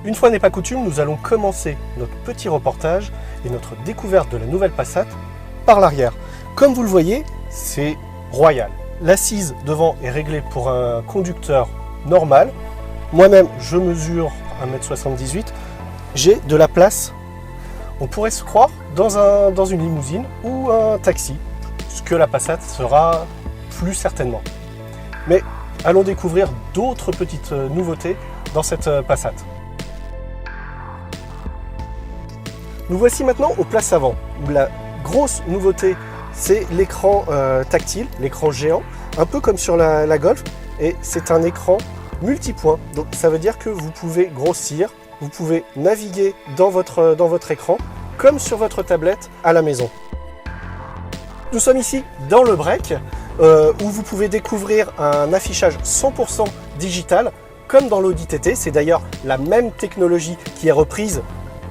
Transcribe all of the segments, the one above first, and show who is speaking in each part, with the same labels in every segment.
Speaker 1: Une fois n'est pas coutume, nous allons commencer notre petit reportage et notre découverte de la nouvelle Passat par l'arrière. Comme vous le voyez, c'est royal. L'assise devant est réglée pour un conducteur normal. Moi-même, je mesure 1,78 m. J'ai de la place. On pourrait se croire dans une limousine ou un taxi, ce que la Passat sera plus certainement. Mais allons découvrir d'autres petites nouveautés dans cette Passat. Nous voici maintenant aux places avant, où la grosse nouveauté, c'est l'écran tactile, l'écran géant, un peu comme sur la Golf, et c'est un écran multipoint. Donc ça veut dire que vous pouvez grossir, vous pouvez naviguer dans votre écran, comme sur votre tablette à la maison. Nous sommes ici dans le break, où vous pouvez découvrir un affichage 100% digital, comme dans l'Audi TT. C'est d'ailleurs la même technologie qui est reprise,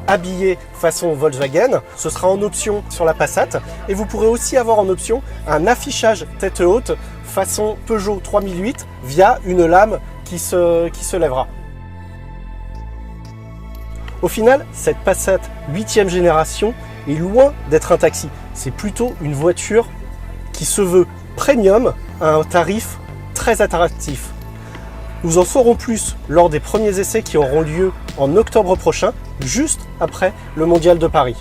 Speaker 1: habillé façon Volkswagen. Ce sera en option sur la Passat et vous pourrez aussi avoir en option un affichage tête haute façon Peugeot 3008 via une lame qui se lèvera. Au final, cette Passat 8e génération est loin d'être un taxi. C'est plutôt une voiture qui se veut premium à un tarif très attractif. Nous en saurons plus lors des premiers essais qui auront lieu en octobre prochain, juste après le Mondial de Paris.